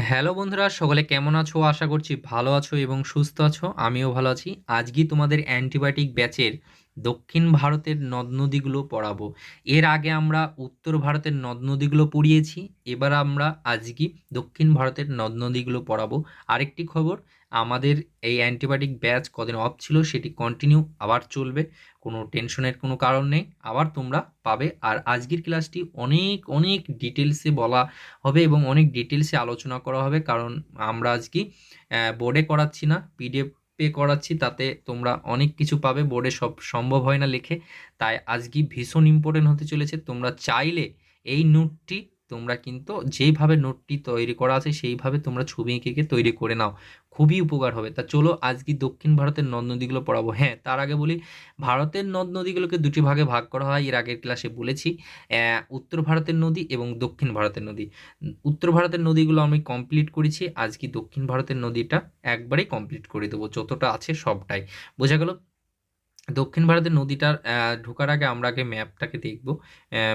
Hello বন্ধুরা, সকলে কেমন আছো? আশা করছি ভালো আছো এবং সুস্থ আছো। আমিও ভালো আছি। আজকে তোমাদের অ্যান্টিবায়োটিক ব্যাচের দক্ষিণ ভারতের নদ নদীগুলো পড়াবো। এর আগে আমরা উত্তর ভারতের নদ নদীগুলো পড়িয়েছি। এবার আমরা আজকে দক্ষিণ ভারতের নদ নদীগুলো পড়াবো। আরেকটি খবর, আমাদের এই অ্যান্টিবায়োটিক ব্যাচ কদিন অফ ছিল, সেটি কন্টিনিউ আবার চলবে। কোনো টেনশনের কোনো কারণ নেই, আবার তোমরা পাবে। আর আজকের ক্লাসটি অনেক অনেক ডিটেলসে বলা হবে এবং অনেক ডিটেলসে আলোচনা করা হবে, কারণ আমরা আজকে বোর্ডে করাচ্ছি না, পিডিএফ পে করাচ্ছি। তাতে তোমরা অনেক কিছু পাবে, বোর্ডে সব সম্ভব হয় না লিখে। তাই আজকে ভীষণ ইম্পর্টেন্ট হতে চলেছে। তোমরা চাইলে এই নোটটি তোমরা কিন্তু যেইভাবে নোটটি তৈরি করা আছে সেইভাবে তোমরা ছবি এঁকে এঁকে তৈরি করে নাও, খুবই উপকার হবে। তা চলো আজকে দক্ষিণ ভারতের নদ নদীগুলো পড়াবো। হ্যাঁ, তার আগে বলি, ভারতের নদ নদীগুলোকে দুটি ভাগে ভাগ করা হয়, এর আগের ক্লাসে বলেছি। উত্তর ভারতের নদী এবং দক্ষিণ ভারতের নদী। উত্তর ভারতের নদীগুলো আমি কমপ্লিট করেছি, আজকে দক্ষিণ ভারতের নদীটা একবারেই কমপ্লিট করে দেবো, যতটা আছে সবটাই। বোঝা গেল? দক্ষিণ ভারতের নদীটার ঢোকার আগে আমরা আগে ম্যাপটাকে দেখব।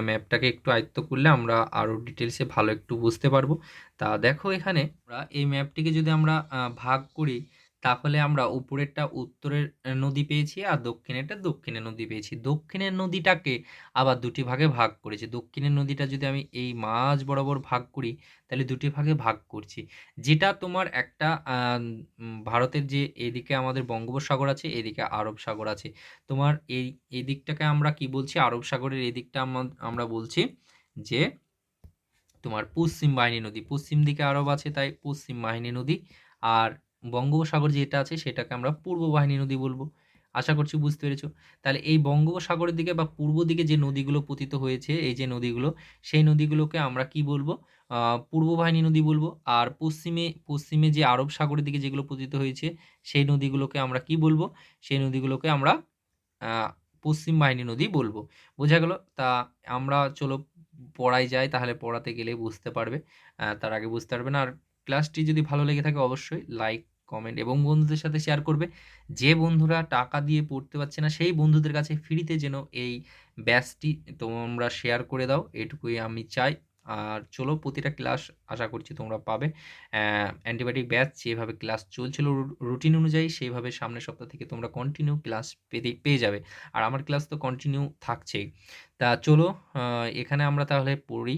ম্যাপটাকে একটু আয়ত্ত করলে আমরা আরও ডিটেলসে ভালো একটু বুঝতে পারবো। তা দেখো, এখানে আমরা এই ম্যাপটিকে যদি আমরা ভাগ করি, তাহলে আমরা উপরেরটা উত্তরের নদী পেয়েছি আর দক্ষিণেরটা দক্ষিণের নদী পেয়েছি। দক্ষিণের নদীটাকে আবার দুটি ভাগে ভাগ করেছি। দক্ষিণের নদীটা যদি আমি এই মাঝ বরাবর ভাগ করি, তাহলে দুটি ভাগে ভাগ করছি। যেটা তোমার একটা ভারতের যে এদিকে আমাদের বঙ্গোপসাগর আছে, এদিকে আরব সাগর আছে। তোমার এই দিকটাকে আমরা কি বলছি, আরব সাগরের এই দিকটা আমরা বলছি যে তোমার পশ্চিম বাহিনী নদী। পশ্চিম দিকে আরব আছে, তাই পশ্চিম বাহিনী নদী। আর বঙ্গোপসাগর যেটা আছে সেটাকে আমরা পূর্ব বাহিনী নদী বলবো। আশা করছি বুঝতে পেরেছো। তাহলে এই বঙ্গোপসাগরের দিকে বা পূর্ব দিকে যে নদীগুলো পতিত হয়েছে, এই যে নদীগুলো, সেই নদীগুলোকে আমরা কি বলবো? পূর্ব বাহিনী নদী বলবো। আর পশ্চিমে পশ্চিমে যে আরব সাগরের দিকে যেগুলো পতিত হয়েছে, সেই নদীগুলোকে আমরা কি বলবো? সেই নদীগুলোকে আমরা আহ, পশ্চিম বাহিনী নদী বলবো। বোঝা গেল? তা আমরা চলো পড়াই যায়, তাহলে পড়াতে গেলে বুঝতে পারবে, তার আগে বুঝতে পারবে না। আর ক্লাসটি যদি ভালো লেগে থাকে অবশ্যই লাইক, কমেন্ট এবং বন্ধুদের সাথে শেয়ার করবে। যে বন্ধুরা টাকা দিয়ে পড়তে পারছে না, সেই বন্ধুদের কাছে ফ্রিতে যেন এই ব্যাচটি তোমরা শেয়ার করে দাও, এটুকুই আমি চাই। আর চলো, প্রতিটা ক্লাস আশা করছি তোমরা পাবে। অ্যান্টিবায়োটিক ব্যাচ যেভাবে ক্লাস চলছিল রুটিন অনুযায়ী, সেইভাবে সামনের সপ্তাহ থেকে তোমরা কন্টিনিউ ক্লাস পেয়ে যাবে। আর আমার ক্লাস তো কন্টিনিউ থাকছেই। তা চলো, এখানে আমরা তাহলে পড়ি।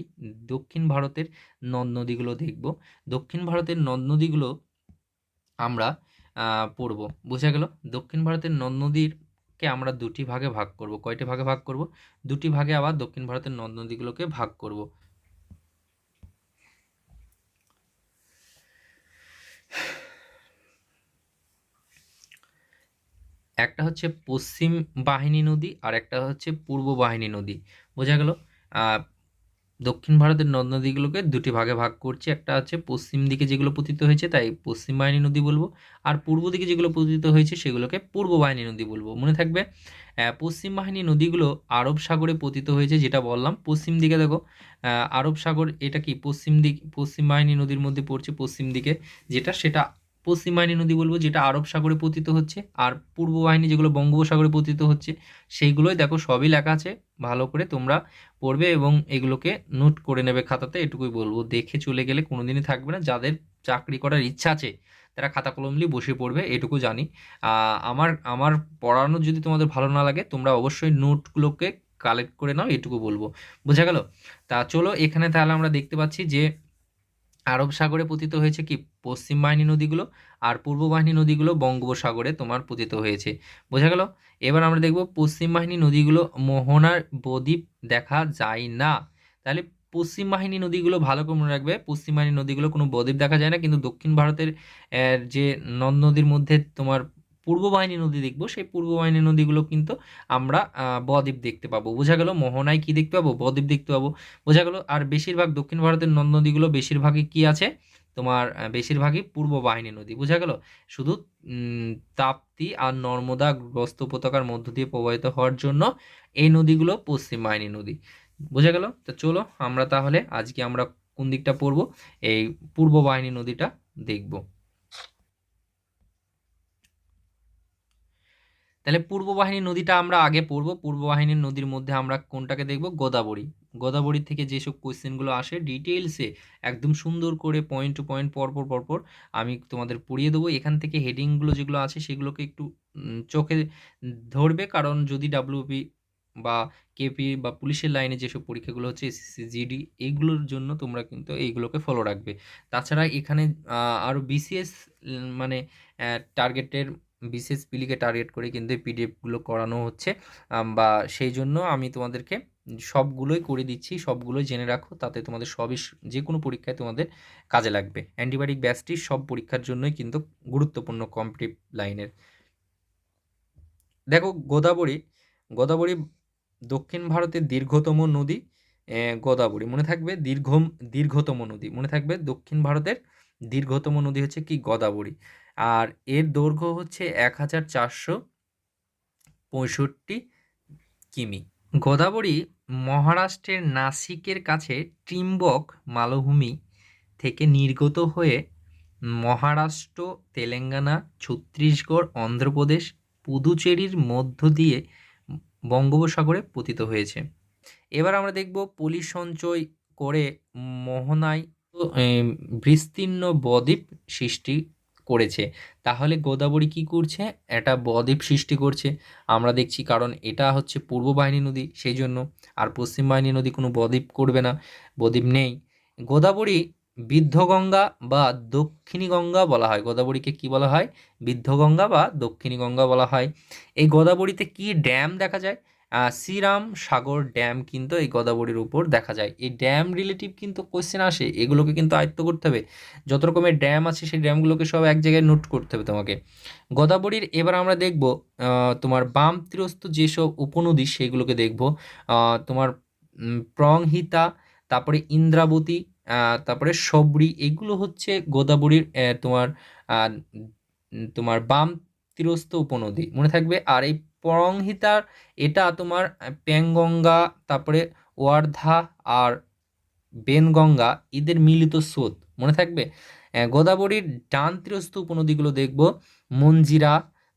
দক্ষিণ ভারতের নদ নদীগুলো দেখব। দক্ষিণ ভারতের নদ নদীগুলো আমরা পড়ব। বোঝা গেল? দক্ষিণ ভারতের নদ নদীরকে আমরা দুটি ভাগে ভাগ করব। কয়টি ভাগে ভাগ করব? দুটি ভাগে আবার দক্ষিণ ভারতের নদ নদীগুলোকে ভাগ করব। একটা হচ্ছে পশ্চিম বাহিনী নদী আর একটা হচ্ছে পূর্ব বাহিনী নদী। বোঝা গেল? আহ, দক্ষিণ ভারতের নদ নদীগুলোকে দুটি ভাগে ভাগ করছি। একটা হচ্ছে পশ্চিম দিকে যেগুলো পতিত হয়েছে, তাই পশ্চিম বাহিনী নদী বলবো। আর পূর্ব দিকে যেগুলো পতিত হয়েছে সেগুলোকে পূর্ব বাহিনী নদী বলবো। মনে থাকবে, পশ্চিম বাহিনী নদীগুলো আরব সাগরে পতিত হয়েছে, যেটা বললাম। পশ্চিম দিকে দেখো, আরব সাগর এটা কি পশ্চিম দিক, পশ্চিম বাহিনী নদীর মধ্যে পড়ছে। পশ্চিম দিকে যেটা, সেটা পশ্চিম বাহিনী নদী বলবো, যেটা আরব সাগরে পতিত হচ্ছে। আর পূর্ব বাহিনী যেগুলো বঙ্গোপসাগরে পতিত হচ্ছে, সেইগুলোই দেখো সবই লেখা আছে। ভালো করে তোমরা পড়বে এবং এগুলোকে নোট করে নেবে খাতাতে, এটুকুই বলবো। দেখে চলে গেলে কোনোদিনই থাকবে না। যাদের চাকরি করার ইচ্ছা আছে তারা খাতা কলম নিয়ে বসে পড়বে, এটুকু জানি। আমার আমার পড়ানো যদি তোমাদের ভালো না লাগে, তোমরা অবশ্যই নোটগুলোকে কালেক্ট করে নাও, এটুকু বলবো। বোঝা গেল? তা চলো, এখানে তাহলে আমরা দেখতে পাচ্ছি যে আরব সাগরে পতিত হয়েছে কি পশ্চিম বাহিনী নদীগুলো, আর পূর্ব বাহিনী নদীগুলো বঙ্গোপসাগরে তোমার পতিত হয়েছে। বোঝা গেল? এবার আমরা দেখব পশ্চিম বাহিনী নদীগুলো মোহনার বদ্বীপ দেখা যায় না। তাহলে পশ্চিম বাহিনী নদীগুলো ভালো করে মনে রাখবে, পশ্চিম বাহিনী নদীগুলো কোনো বদ্বীপ দেখা যায় না। কিন্তু দক্ষিণ ভারতের যে নদ নদীর মধ্যে তোমার পূর্ব বাহিনী নদী দেখবো, সেই পূর্ব বাহিনী নদীগুলো কিন্তু আমরা বদ্বীপ দেখতে পাবো। বোঝা গেল? মোহনায় কি দেখতে পাবো? বদ্বীপ দেখতে পাবো। বোঝা গেল? আর বেশিরভাগ দক্ষিণ ভারতের নদ নদীগুলো বেশিরভাগই কি আছে তোমার, বেশিরভাগই পূর্ব বাহিনী নদী। বোঝা গেল? শুধু তাপ্তি আর নর্মদা গ্রস্ত উপত্যকার মধ্য দিয়ে প্রবাহিত হওয়ার জন্য এই নদীগুলো পশ্চিম বাহিনী নদী। বোঝা গেল? তো চলো, আমরা তাহলে আজকে আমরা কোন দিকটা পড়বো? এই পূর্ব বাহিনী নদীটা দেখব। তাহলে পূর্ব বাহিনী নদীটা আমরা আগে পড়বো। পূর্ব বাহিনীর নদীর মধ্যে আমরা কোনটাকে দেখব? গোদাবরী। গোদাবরী থেকে যেসব কোয়েশ্চেনগুলো আসে ডিটেলসে একদম সুন্দর করে পয়েন্ট টু পয়েন্ট পরপর পরপর আমি তোমাদের পড়িয়ে দেবো। এখান থেকে হেডিংগুলো যেগুলো আছে সেগুলোকে একটু চোখে ধরবে, কারণ যদি ডাব্লিউপি বা কেপি বা পুলিশের লাইনে যেসব পরীক্ষাগুলো হচ্ছে এসএসসি জিডি এইগুলোর জন্য তোমরা কিন্তু এইগুলোকে ফলো রাখবে। তাছাড়া এখানে আরও বিসিএস মানে টার্গেটের বিশেষ পিলিকে টার্গেট করে কিন্তু এই পিডিএফগুলো করানো হচ্ছে, বা সেই জন্য আমি তোমাদেরকে সবগুলোই করে দিচ্ছি, সবগুলোই জেনে রাখো, তাতে তোমাদের সবই যে কোনো পরীক্ষায় তোমাদের কাজে লাগবে। অ্যান্টিবায়োটিক ব্যাচটি সব পরীক্ষার জন্যই কিন্তু গুরুত্বপূর্ণ কম্পিটিটিভ লাইনের। দেখো গোদাবরী, গোদাবরী দক্ষিণ ভারতের দীর্ঘতম নদী গোদাবরী, মনে থাকবে দীর্ঘতম নদী মনে থাকবে, দক্ষিণ ভারতের দীর্ঘতম নদী হচ্ছে কি গোদাবরী, আর এর দৈর্ঘ্য হচ্ছে 1465 কিমি। গোদাবরী মহারাষ্ট্রের নাসিকের কাছে ট্রিম্বক মালভূমি থেকে নির্গত হয়ে মহারাষ্ট্র, তেলেঙ্গানা, ছত্তিশগড়, অন্ধ্রপ্রদেশ, পুদুচেরির মধ্য দিয়ে বঙ্গোপসাগরে পতিত হয়েছে। এবার আমরা দেখব পলি সঞ্চয় করে মোহনায় বিস্তীর্ণ বদ্বীপ সৃষ্টি করেছে। তাহলে গোদাবরী কি করছে? একটা বদ্বীপ সৃষ্টি করছে আমরা দেখছি, কারণ এটা হচ্ছে পূর্ব বাহিনী নদী সেই জন্য, আর পশ্চিম বাহিনী নদী কোনো বদ্বীপ করবে না, বদ্বীপ নেই। গোদাবরী বৃদ্ধগঙ্গা বা দক্ষিণী গঙ্গা বলা হয়। গোদাবরীকে কি বলা হয়? বৃদ্ধগঙ্গা বা দক্ষিণী গঙ্গা বলা হয়। এই গোদাবরীতে কি ড্যাম দেখা যায়? শ্রীরাম সাগর ড্যাম কিন্তু এই গোদাবরীর উপর দেখা যায়। এই ড্যাম রিলেটিভ কিন্তু কোশ্চেন আসে, এগুলোকে কিন্তু আয়ত্ত করতে হবে। যত রকমের ড্যাম আছে সেই ড্যামগুলোকে সব এক জায়গায় নোট করতে হবে তোমাকে। গোদাবরীর এবার আমরা দেখব তোমার বাম তীরস্থ যেসব উপনদী সেগুলোকে দেখব। তোমার প্রংহিতা, তারপরে ইন্দ্রাবতী, তারপরে সবরি, এগুলো হচ্ছে গোদাবরীর তোমার বাম তীরস্থ উপনদী মনে থাকবে। আর এই পরংহিতার এটা তোমার প্যাংগঙ্গা, তারপরে ওয়ার্ধা আর বেনগঙ্গা এদের মিলিত স্রোত মনে থাকবে। গোদাবরীর ডান তীরস্থ উপনদীগুলো দেখব, মঞ্জিরা,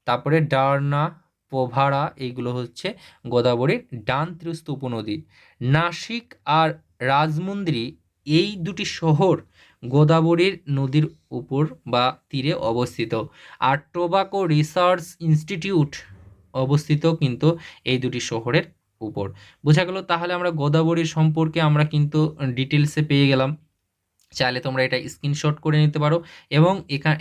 তারপরে ডারনা, পোভারা, এইগুলো হচ্ছে গোদাবরীর ডান তীরস্থ উপনদী। নাসিক আর রাজমুন্দ্রি এই দুটি শহর গোদাবরীর নদীর উপর বা তীরে অবস্থিত। আর টোবাকো রিসার্চ ইনস্টিটিউট অবস্থিত কিন্তু এই দুটি শহরের উপর। বোঝা গেল? তাহলে আমরা গোদাবরীর সম্পর্কে আমরা কিন্তু ডিটেলসে পেয়ে গেলাম। চাইলে তোমরা এটা স্ক্রিনশট করে নিতে পারো এবং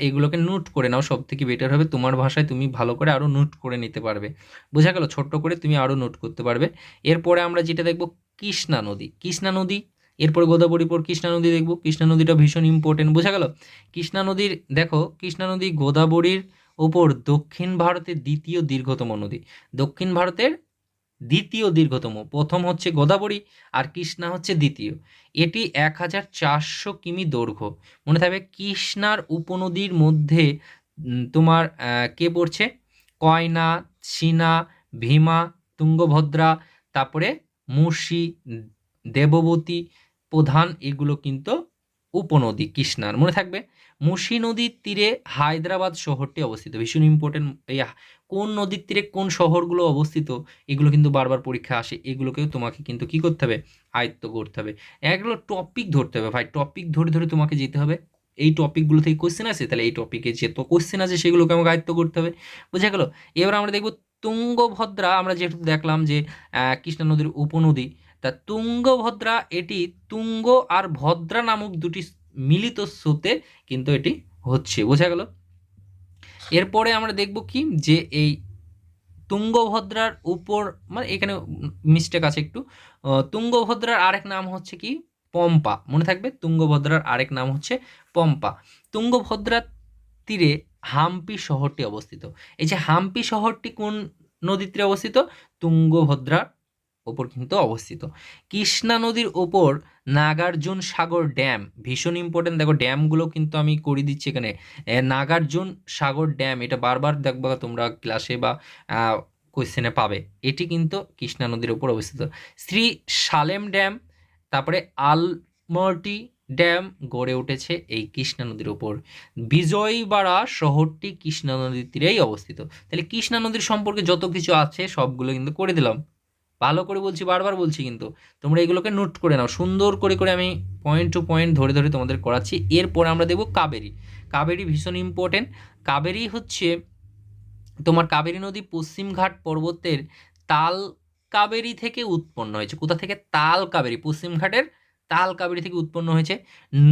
এগুলোকে নোট করে নাও, সব থেকে বেটার হবে। তোমার ভাষায় তুমি ভালো করে আরও নোট করে নিতে পারবে। বোঝা গেল? ছোট্ট করে তুমি আরও নোট করতে পারবে। এরপরে আমরা যেটা দেখব কৃষ্ণা নদী। কৃষ্ণা নদী, এরপরে গোদাবরীর পর কৃষ্ণা নদী দেখব। কৃষ্ণা নদীটা ভীষণ ইম্পর্টেন্ট। বোঝা গেল? কৃষ্ণা নদীর দেখো, কৃষ্ণা নদী গোদাবরীর ওপর দক্ষিণ ভারতের দ্বিতীয় দীর্ঘতম নদী। দক্ষিণ ভারতের দ্বিতীয় দীর্ঘতম, প্রথম হচ্ছে গোদাবরী আর কৃষ্ণা হচ্ছে দ্বিতীয়। এটি 1400 কিমি দৈর্ঘ্য মনে থাকবে। কৃষ্ণার উপনদীর মধ্যে তোমার কে পড়ছে? কয়না, চীনা, ভীমা, তুঙ্গভদ্রা, তারপরে মুর্শি, দেববতী প্রধান, এগুলো কিন্তু উপনদী কৃষ্ণার মনে থাকবে। মুর্শি নদীর তীরে হায়দ্রাবাদ শহরটি অবস্থিত। ভীষণ ইম্পর্টেন্ট, এই কোন নদীর তীরে কোন শহরগুলো অবস্থিত এগুলো কিন্তু বারবার পরীক্ষা আসে, এগুলোকেও তোমাকে কিন্তু কি করতে হবে? আয়ত্ত করতে হবে। এগুলো টপিক ধরতে হবে ভাই, টপিক ধরে ধরে তোমাকে যেতে হবে। এই টপিকগুলো থেকে কোশ্চেন আছে, তাহলে এই টপিকে যে তো কোশ্চেন আছে সেগুলোকে আমাকে আয়ত্ত করতে হবে। বুঝা গেল? এবার আমরা দেখব তুঙ্গভদ্রা। আমরা যেহেতু দেখলাম যে কৃষ্ণা নদীর উপনদী, তা তুঙ্গভদ্রা এটি তুঙ্গ আর ভদ্রা নামক দুটি মিলিত স্রোতে কিন্তু এটি হচ্ছে। বোঝা গেল? এরপরে আমরা দেখব কি যে এই তুঙ্গভদ্রার উপর, মানে এখানে মিস্টেক আছে একটু, তুঙ্গভদ্রার আরেক নাম হচ্ছে কি? পম্পা মনে থাকবে। তুঙ্গভদ্রার আরেক নাম হচ্ছে পম্পা। তুঙ্গভদ্রার তীরে হাম্পি শহরটি অবস্থিত। এই যে হাম্পি শহরটি কোন নদীর তীরে অবস্থিত? তুঙ্গভদ্রার ওপর কিন্তু অবস্থিত। কৃষ্ণা নদীর ওপর নাগার্জুন সাগর ড্যাম ভীষণ ইম্পর্টেন্ট। দেখো ড্যামগুলো কিন্তু আমি করে দিচ্ছি এখানে। নাগার্জুন সাগর ড্যাম, এটা বারবার দেখবা তোমরা ক্লাসে বা কোয়েশ্চেনে পাবে। এটি কিন্তু কৃষ্ণা নদীর ওপর অবস্থিত। শ্রী সালেম ড্যাম, তারপরে আলমটি ড্যাম গড়ে উঠেছে এই কৃষ্ণা নদীর ওপর। বিজয়বাড়া শহরটি কৃষ্ণা নদীর তীরেই অবস্থিত। তাহলে কৃষ্ণা নদীর সম্পর্কে যত কিছু আছে সবগুলো কিন্তু করে দিলাম। ভালো করে বলছি, বারবার বলছি, কিন্তু তোমরা এগুলোকে নোট করে নাও সুন্দর করে করে। আমি পয়েন্ট টু পয়েন্ট ধরে ধরে তোমাদের করাচ্ছি। এরপর আমরা দেখব কাবেরী। কাবেরী ভীষণ ইম্পর্টেন্ট। কাবেরী হচ্ছে তোমার, কাবেরী নদী পশ্চিমঘাট পর্বতের তাল কাবেরী থেকে উৎপন্ন হয়েছে। কোথা থেকে? তাল কাবেরী, পশ্চিমঘাটের তাল কাবেরী থেকে উৎপন্ন হয়েছে।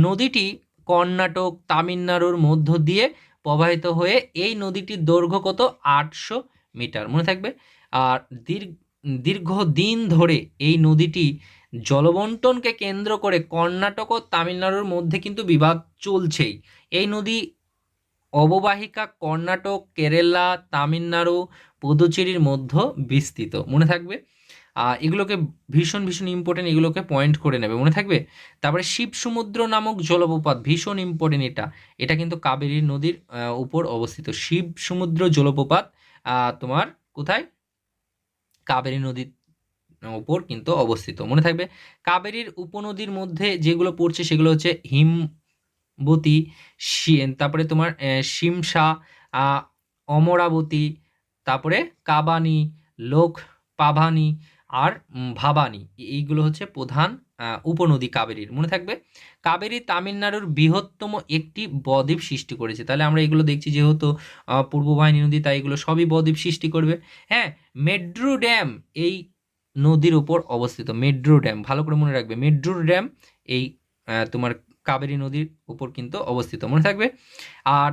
নদীটি কর্ণাটক তামিলনাড়ুর মধ্য দিয়ে প্রবাহিত হয়ে, এই নদীটির দৈর্ঘ্য কত? 800 মিটার, মনে থাকবে। আর দীর্ঘদিন ধরে এই নদীটি জলবন্টনকে কেন্দ্র করে কর্ণাটক ও তামিলনাড়ুর মধ্যে কিন্তু বিবাদ চলছেই। এই নদী অববাহিকা কর্ণাটক, কেরালা, তামিলনাড়ু, পুদুচেরির মধ্যে বিস্তৃত, মনে থাকবে। এগুলোকে ভীষণ ভীষণ ইম্পর্টেন্ট, এগুলোকে পয়েন্ট করে নেবে, মনে থাকবে। তারপরে শিব সমুদ্র নামক জলপ্রপাত, ভীষণ ইম্পর্টেন্ট এটা। এটা কিন্তু কাবেরী নদীর উপর অবস্থিত। শিব সমুদ্র জলপ্রপাত তোমার কোথায়? কাবেরী নদীর উপর কিন্তু অবস্থিত, মনে থাকবে। কাবেরীর উপনদীর মধ্যে যেগুলো পড়ছে সেগুলো হচ্ছে হিমবতী, তারপরে তোমার শিমশা, অমরাবতী, তারপরে কাবানি, লোক পাভানি, আর ভাবানি। এইগুলো হচ্ছে প্রধান উপনদী কাবেরীর, মনে থাকবে। কাবেরী তামিলনাড়ুর বৃহত্তম একটি বদ্বীপ সৃষ্টি করেছে। তাহলে আমরা এগুলো দেখছি, যেহেতু পূর্ব বাহিনী নদী, তাই এগুলো সবই বদ্বীপ সৃষ্টি করবে। হ্যাঁ, মেড্রু ড্যাম এই নদীর উপর অবস্থিত। মেড্রু ড্যাম ভালো করে মনে রাখবে, মেড্রু ড্যাম এই তোমার কাবেরী নদীর উপর কিন্তু অবস্থিত, মনে থাকবে। আর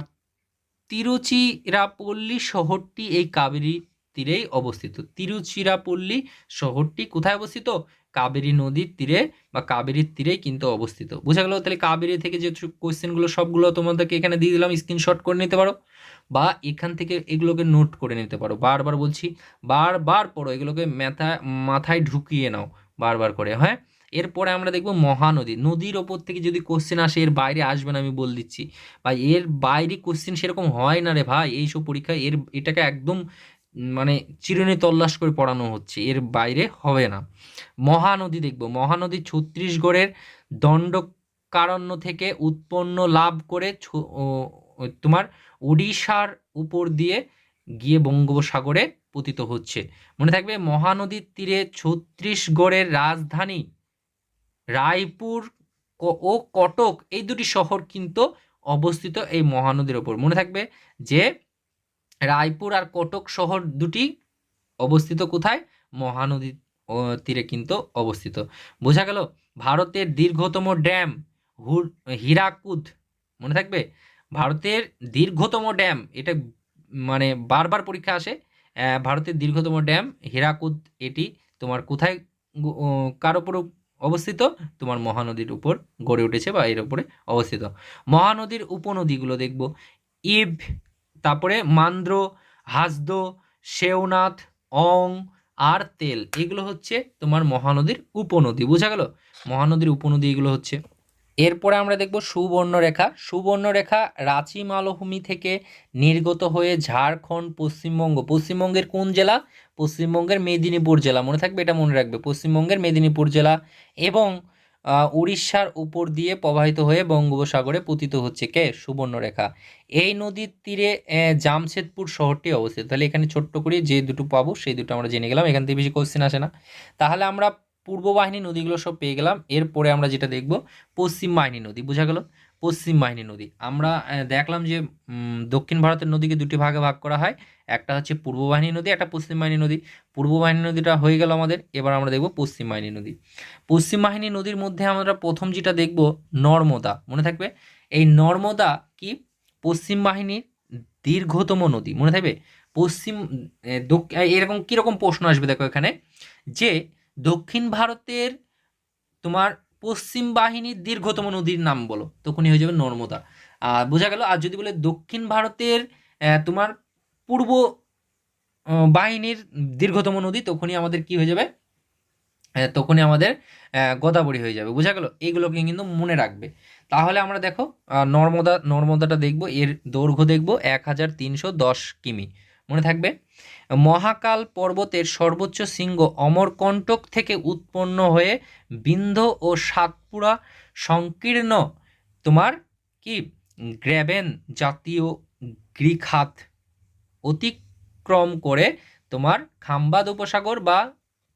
তিরুচিরাপল্লী শহরটি এই কাবেরী তীরেই অবস্থিত। তিরুচিরাপল্লী শহরটি কোথায় অবস্থিত? কাবেরী নদীর তীরে বা কাবেরীর তীরেই কিন্তু অবস্থিত। বোঝা গেল? তাহলে কাবেরী থেকে যে কোয়েশ্চেনগুলো সবগুলো তোমাদেরকে এখানে দিয়ে দিলাম, স্ক্রিনশট করে নিতে পারো, বা এখান থেকে এগুলোকে নোট করে নিতে পারো। বারবার বলছি, বারবার পড়ো, এগুলোকে মাথায় ঢুকিয়ে নাও বারবার করে। হ্যাঁ, এরপরে আমরা দেখব মহানদী। নদীর ওপর থেকে যদি কোশ্চেন আসে, এর বাইরে আসবে না, আমি বল দিচ্ছি ভাই। এর বাইরে কোশ্চেন সেরকম হয় না রে ভাই এইসব পরীক্ষায়। এটাকে একদম মানে চিরুনি তল্লাশ করে পড়ানো হচ্ছে, এর বাইরে হবে না। মহানদী দেখব। মহানদী ছত্তিশগড়ের দণ্ডকারণ্য থেকে উৎপন্ন লাভ করে তোমার উড়িষ্যার উপর দিয়ে গিয়ে বঙ্গোপসাগরে পতিত হচ্ছে, মনে থাকবে। মহানদীর তীরে ছত্তিশগড়ের রাজধানী রায়পুর ও কটক, এই দুটি শহর কিন্তু অবস্থিত এই মহানদীর ওপর, মনে থাকবে যে রায়পুর আর কটক শহর দুটি অবস্থিত কোথায়? মহানদীর তীরে কিন্তু অবস্থিত। বোঝা গেল? ভারতের দীর্ঘতম ড্যাম হীরাকুদ, মনে থাকবে। ভারতের দীর্ঘতম ড্যাম, এটা মানে বারবার পরীক্ষা আসে। ভারতের দীর্ঘতম ড্যাম হীরাকুদ, এটি তোমার কোথায় কার উপর অবস্থিত? তোমার মহানদীর উপর গড়ে উঠেছে বা এর উপরে অবস্থিত। মহানদীর উপনদীগুলো দেখব। ইব, তারপরে মান্দ্র, হাসদ, শেওনাথ, অং আর তেল, এগুলো হচ্ছে তোমার মহানদীর উপনদী। বোঝা গেল? মহানদীর উপনদী এগুলো হচ্ছে। এরপরে আমরা দেখব সুবর্ণরেখা। সুবর্ণরেখা রাঁচি মালভূমি থেকে নির্গত হয়ে ঝাড়খণ্ড, পশ্চিমবঙ্গ, পশ্চিমবঙ্গের কোন জেলা? পশ্চিমবঙ্গের মেদিনীপুর জেলা, মনে থাকবে, এটা মনে রাখবে, পশ্চিমবঙ্গের মেদিনীপুর জেলা, এবং উড়িষ্যার উপর দিয়ে প্রবাহিত হয়ে বঙ্গোপসাগরে পতিত হচ্ছে কে? সুবর্ণরেখা। এই নদীর তীরে জামশেদপুর শহরটি অবস্থিত। তাহলে এখানে ছোট্ট করে যে দুটো পাবো সেই দুটো আমরা জেনে গেলাম, এখান থেকে বেশি কোশ্চেন আসে না। তাহলে আমরা পূর্ব বাহিনী নদীগুলো সব পেয়ে গেলাম। এরপরে আমরা যেটা দেখব পশ্চিম বাহিনী নদী। বোঝা গেল? পশ্চিম বাহিনী নদী আমরা দেখলাম যে দক্ষিণ ভারতের নদীকে দুটি ভাগে ভাগ করা হয়, একটা হচ্ছে পূর্ব বাহিনী নদী, একটা পশ্চিম বাহিনী নদী। পূর্ব বাহিনী নদীটা হয়ে গেল আমাদের। এবার আমরা দেখব পশ্চিম বাহিনী নদী। পশ্চিম বাহিনী নদীর মধ্যে আমরা প্রথম যেটা দেখব নর্মদা, মনে থাকবে। এই নর্মদা কি? পশ্চিম বাহিনীর দীর্ঘতম নদী, মনে থাকবে। পশ্চিম এরকম কিরকম প্রশ্ন আসবে দেখো এখানে, যে দক্ষিণ ভারতের তোমার পশ্চিম বাহিনীর দীর্ঘতম নদীর নাম বলো, তখনই হয়ে যাবে নর্মদা। বোঝা গেল? আর যদি বলে দক্ষিণ ভারতের তোমার পূর্ব বাহিনীর দীর্ঘতম নদী, তখনই আমাদের কি হয়ে যাবে? তখনই আমাদের গোদাবরী হয়ে যাবে। বোঝা গেল? এইগুলোকে কিন্তু মনে রাখবে। তাহলে আমরা দেখো নর্মদাটা দেখব, এর দৈর্ঘ্য দেখব 1310 কিমি, মনে থাকবে। মহাকাল পর্বতের সর্বোচ্চ শৃঙ্গ অমরকণ্টক থেকে উৎপন্ন হয়ে বিন্ধ্য ও সাতপুরা সংকীর্ণ তোমার কি গ্র্যাবেন জাতীয় গৃখাত অতিক্রম করে তোমার খাম্বাদ উপসাগর বা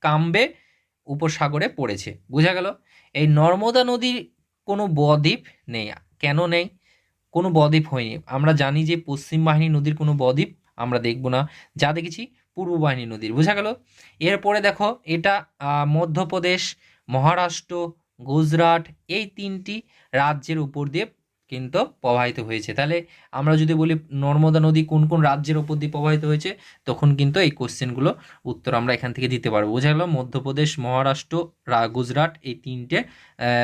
কাম্বে উপসাগরে পড়েছে। বোঝা গেল? এই নর্মদা নদীর কোনো বদ্বীপ নেই। কেন নেই? কোনো বদ্বীপ হয়নি। আমরা জানি যে পশ্চিম বাহিনী নদীর কোনো বদ্বীপ আমরা দেখব না, যা দেখেছি পূর্ব বাহিনী নদীর। বোঝা গেল? এরপরে দেখো, এটা মধ্যপ্রদেশ, মহারাষ্ট্র, গুজরাট এই 3টি রাজ্যের উপর দিয়ে কিন্তু প্রবাহিত হয়েছে। তাহলে আমরা যদি বলি নর্মদা নদী কোন কোন রাজ্যের উপর দিয়ে প্রবাহিত হয়েছে, তখন কিন্তু এই কোশ্চেনগুলো উত্তর আমরা এখান থেকে দিতে পারবো। বোঝা গেল? মধ্যপ্রদেশ, মহারাষ্ট্র, গুজরাট এই 3টে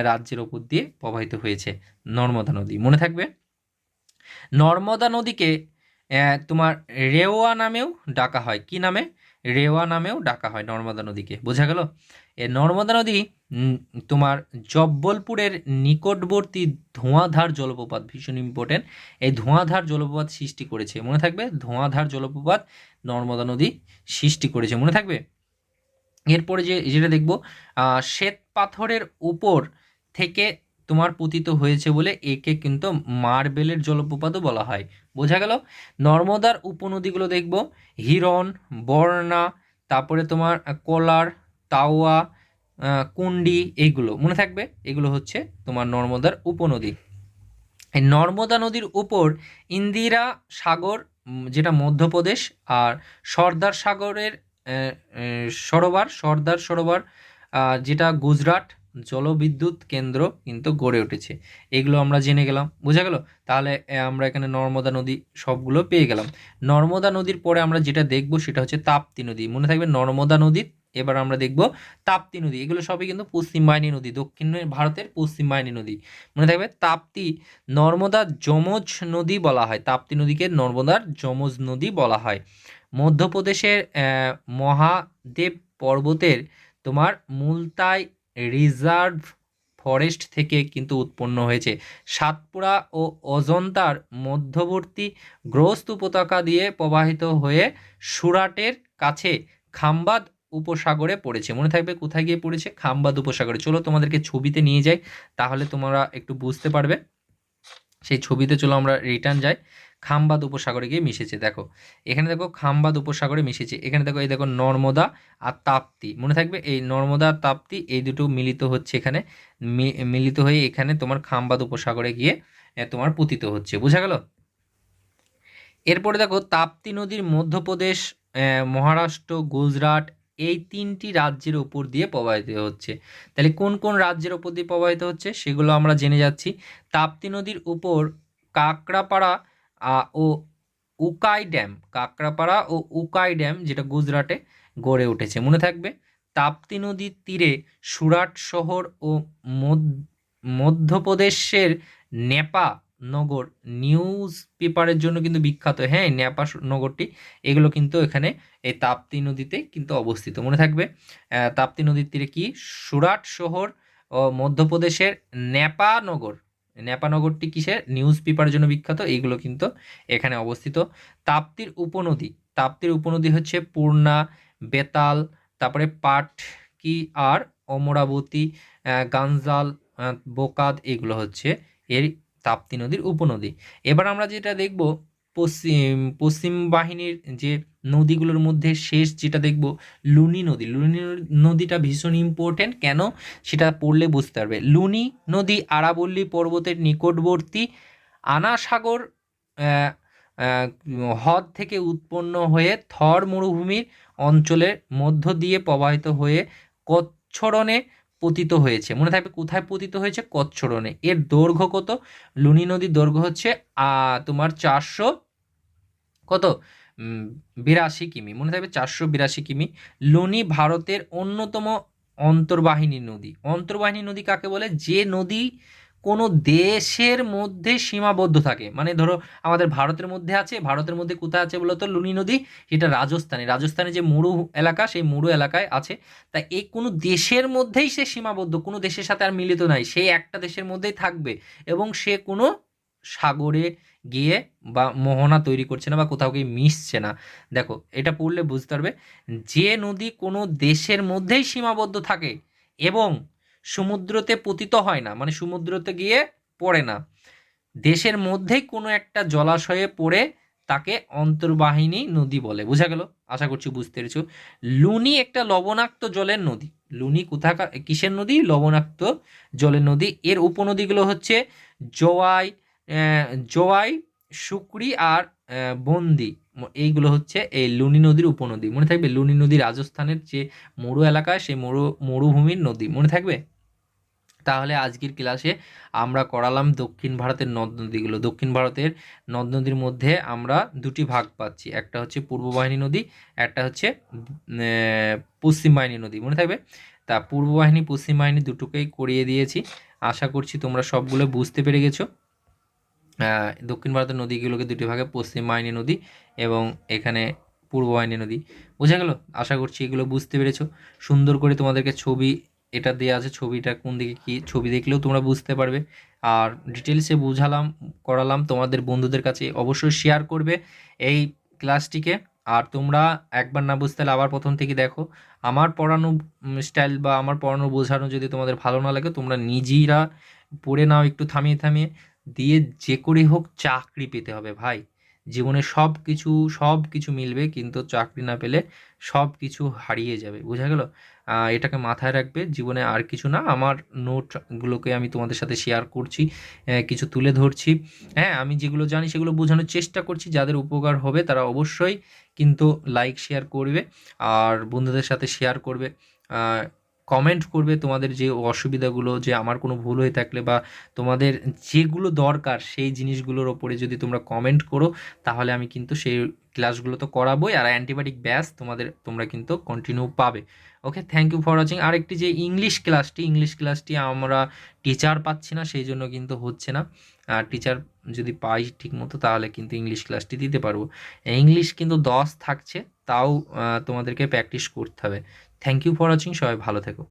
রাজ্যের উপর দিয়ে প্রবাহিত হয়েছে নর্মদা নদী। মনে থাকবে। নর্মদা নদীকে তোমার রেওয়া নামেও ডাকা হয়। কি নামে? রেওয়া নামেও ডাকা হয় নর্মদা নদীকে। বোঝা গেল? নর্মদা নদী তোমার জব্বলপুরের নিকটবর্তী ধোঁয়াধার জলপ্রপাত, ভীষণ ইম্পর্টেন্ট, এই ধোঁয়াধার জলপ্রপাত সৃষ্টি করেছে। মনে থাকবে? ধোঁয়াধার জলপ্রপাত নর্মদা নদী সৃষ্টি করেছে। মনে থাকবে। এরপরে যেটা দেখব, শ্বেত পাথরের উপর থেকে তোমার পতিত হয়েছে বলে একে কিন্তু মার্বেলের জলপ্রপাতও বলা হয়। বোঝা গেল? নর্মদার উপনদীগুলো দেখব, হিরণ, বর্ণা, তারপরে তোমার কোলার, তাওয়া, কুন্ডি, এইগুলো মনে থাকবে। এগুলো হচ্ছে তোমার নর্মদার উপনদী। এই নর্মদা নদীর উপর ইন্দিরা সাগর, যেটা মধ্যপ্রদেশ, আর সর্দার সাগরের সর্দার সরোবর, যেটা গুজরাট, জলবিদ্যুৎ কেন্দ্র কিন্তু গড়ে উঠেছে। এগুলো আমরা জেনে গেলাম। বোঝা গেল? তাহলে আমরা এখানে নর্মদা নদী সবগুলো পেয়ে গেলাম। নর্মদা নদীর পরে আমরা যেটা দেখব সেটা হচ্ছে তাপ্তি নদী। মনে থাকবে, নর্মদা নদীর এবার আমরা দেখব তাপ্তি নদী। এগুলো সবই কিন্তু পশ্চিম বাহিনী নদী, দক্ষিণ ভারতের পশ্চিম বাহিনী নদী। মনে থাকবে, তাপ্তি নর্মদার যমজ নদী বলা হয়। তাপ্তি নদীকে নর্মদার যমজ নদী বলা হয়। মধ্যপ্রদেশের মহাদেব পর্বতের তোমার মুলতাই রিজার্ভ ফরেস্ট থেকে কিন্তু উৎপন্ন হয়েছে। সাতপুরা ও অজন্তার মধ্যবর্তী গ্রস্ত উপত্যকা দিয়ে প্রবাহিত হয়ে সুরাটের কাছে খাম্বাদ উপসাগরে পড়েছে। মনে থাকবে কোথায় গিয়ে পড়েছে? খাম্বাদ উপসাগরে। চলো তোমাদেরকে ছবিতে নিয়ে যাই, তাহলে তোমরা একটু বুঝতে পারবে। সেই ছবিতে চলো আমরা রিটার্ন যাই। খাম্বাদ উপসাগরে গিয়ে মিশেছে। দেখো এখানে, দেখো খাম্বাদ উপসাগরে মিশেছে। এখানে দেখো, এই দেখো নর্মদা আর তাপ্তি। মনে থাকবে, এই নর্মদা আর তাপ্তি এই দুটো মিলিত হচ্ছে এখানে, মিলিত হয়ে এখানে তোমার খাম্বাদ উপসাগরে গিয়ে তোমার পতিত হচ্ছে। বোঝা গেল? এরপরে দেখো, তাপ্তি নদীর মধ্যপ্রদেশ, মহারাষ্ট্র, গুজরাট এই 3টি রাজ্যের উপর দিয়ে প্রবাহিত হচ্ছে। তাহলে কোন কোন রাজ্যের উপর দিয়ে প্রবাহিত হচ্ছে সেগুলো আমরা জেনে যাচ্ছি। তাপ্তি নদীর উপর কাকড়াপাড়া ও উকাই ড্যাম, কাকড়াপাড়া ও উকাই ড্যাম যেটা গুজরাটে গড়ে উঠেছে। মনে থাকবে। তাপ্তি নদীর তীরে সুরাট শহর ও মধ্যপ্রদেশের নেপা নগর নিউজ পেপারের জন্য কিন্তু বিখ্যাত। হ্যাঁ, নেপা নগরটি, এগুলো কিন্তু এখানে এই তাপ্তি নদীতে কিন্তু অবস্থিত। মনে থাকবে, তাপ্তি নদীর তীরে কি সুরাট শহর ও মধ্যপ্রদেশের নেপা নগর, নেপা নগরটি কিসের? নিউজ পেপারের জন্য বিখ্যাত। এইগুলো কিন্তু এখানে অবস্থিত। তাপ্তির উপনদী, তাপ্তির উপনদী হচ্ছে পূর্ণা, বেতাল, তারপরে পাটকি আর অমরাবতী, গাঞ্জাল, বোকাদ, এগুলো হচ্ছে এর তাপ্তি নদীর উপনদী। এবার আমরা যেটা দেখব, পশ্চিম বাহিনীর যে নদীগুলোর মধ্যে শেষ যেটা দেখব, লুনি নদী। লুনি নদীটা ভীষণ ইম্পর্টেন্ট। কেন? সেটা পড়লে বুঝতে পারবে। লুনি নদী আরাবল্লী পর্বতের নিকটবর্তী আনাসাগর হ্রদ থেকে উৎপন্ন হয়ে থর মরুভূমির অঞ্চলের মধ্য দিয়ে প্রবাহিত হয়ে কচ্ছরণে পতিত হয়েছে। মনে থাকবে কোথায় পতিত হয়েছে? কচ্ছরণে। এর দৈর্ঘ্য কত? লুনি নদীর দৈর্ঘ্য হচ্ছে তোমার 400 কত 82 কিমি। মনে থাকবে 482 কিমি। লুনি ভারতের অন্যতম অন্তর্বাহিনী নদী। অন্তর্বাহিনী নদী কাকে বলে? যে নদী কোনো দেশের মধ্যে সীমাবদ্ধ থাকে। মানে ধরো আমাদের ভারতের মধ্যে আছে, ভারতের মধ্যে কোথায় আছে বলো তো? লুনি নদী। এটা রাজস্থানে, রাজস্থানে যে মরু এলাকা, সেই মরু এলাকায় আছে। তাই এই কোনো দেশের মধ্যেই সে সীমাবদ্ধ, কোনো দেশের সাথে আর মিলিত নাই, সেই একটা দেশের মধ্যেই থাকবে এবং সে কোনো সাগরে গিয়ে বা মোহনা তৈরি করছে না বা কোথাও গিয়ে মিশছে না। দেখো এটা পড়লে বুঝতে পারবে, যে নদী কোনো দেশের মধ্যেই সীমাবদ্ধ থাকে এবং সমুদ্রতে পতিত হয় না, মানে সমুদ্রতে গিয়ে পড়ে না, দেশের মধ্যেই কোনো একটা জলাশয়ে পড়ে তাকে অন্তর্বাহিনী নদী বলে। বোঝা গেল? আশা করছি বুঝতে পেরেছো। লুনি একটা লবণাক্ত জলের নদী। লুনি কোথাকার কিসের নদী? লবণাক্ত জলের নদী। এর উপনদীগুলো হচ্ছে জোয়াই, জোয়াই, সুক্রি আর বন্দি। এইগুলো হচ্ছে এই লুনি নদীর উপনদী। মনে থাকবে, লুনি নদী রাজস্থানের যে মরু এলাকায়, সেই মরুভূমির নদী। মনে থাকবে? তাহলে আজকের ক্লাসে আমরা করালাম দক্ষিণ ভারতের নদ নদীগুলো। দক্ষিণ ভারতের নদ নদীর মধ্যে আমরা দুটি ভাগ পাচ্ছি, একটা হচ্ছে পূর্ব বাহিনী নদী, একটা হচ্ছে পশ্চিম বাহিনী নদী। মনে থাকবে? তা পূর্ব বাহিনী পশ্চিম বাহিনী দুটোকেই করিয়ে দিয়েছি। আশা করছি তোমরা সবগুলো বুঝতে পেরে গেছো। দক্ষিণ ভারতের নদীগুলোকে দুটি ভাগে, পশ্চিম বাহিনী নদী এবং এখানে পূর্ব বাহিনী নদী। বোঝা গেল? আশা করছি এগুলো বুঝতে পেরেছো। সুন্দর করে তোমাদেরকে ছবি এটা দেওয়া আছে, ছবিটা কোন দিকে কি, ছবি দেখলেও তোমরা বুঝতে পারবে। আর ডিটেলসে বুঝালাম, করালাম, তোমাদের বন্ধুদের কাছে অবশ্যই শেয়ার করবে এই ক্লাসটিকে। আর তোমরা একবার না বুঝতে হলে আবার প্রথম থেকে দেখো। আমার পড়ানো স্টাইল বা আমার পড়ানো বোঝানো যদি তোমাদের ভালো না লাগে, তোমরা নিজেরা পড়ে নাও একটু থামিয়ে থামিয়ে, দিয়ে যে করে হোক চাকরি পেতে হবে ভাই। জীবনে সব কিছু সব কিছু মিলবে, কিন্তু চাকরি না পেলে সব কিছু হারিয়ে যাবে। বোঝা গেল? এটাকে মাথায় রাখবে। জীবনে আর কিছু না, আমার নোটগুলোকে আমি তোমাদের সাথে শেয়ার করছি, কিছু তুলে ধরছি। হ্যাঁ, আমি যেগুলো জানি সেগুলো বোঝানোর চেষ্টা করছি। যাদের উপকার হবে তারা অবশ্যই কিন্তু লাইক শেয়ার করবে আর বন্ধুদের সাথে শেয়ার করবে। কমেন্ট করবে তোমাদের যে অসুবিধাগুলো, যে আমার কোনো ভুল হয়ে থাকলে বা তোমাদের যেগুলো দরকার সেই জিনিসগুলোর ওপরে যদি তোমরা কমেন্ট করো, তাহলে আমি কিন্তু সেই ক্লাসগুলো তো করাবোই। আর অ্যান্টিবায়োটিক ব্যাচ তোমরা কিন্তু কন্টিনিউ পাবে। ওকে, থ্যাংক ইউ ফর ওয়াচিং। আরেকটি যে ইংলিশ ক্লাসটি আমরা টিচার পাচ্ছি না, সেই জন্য কিন্তু হচ্ছে না। আর টিচার যদি পাই ঠিক মতো, তাহলে কিন্তু ইংলিশ ক্লাসটি দিতে পারবো। ইংলিশ কিন্তু 10 থাকছে, তাও তোমাদেরকে প্র্যাকটিস করতে হবে। থ্যাংক ইউ ফর ওয়াচিং, সবাই ভালো থেকো।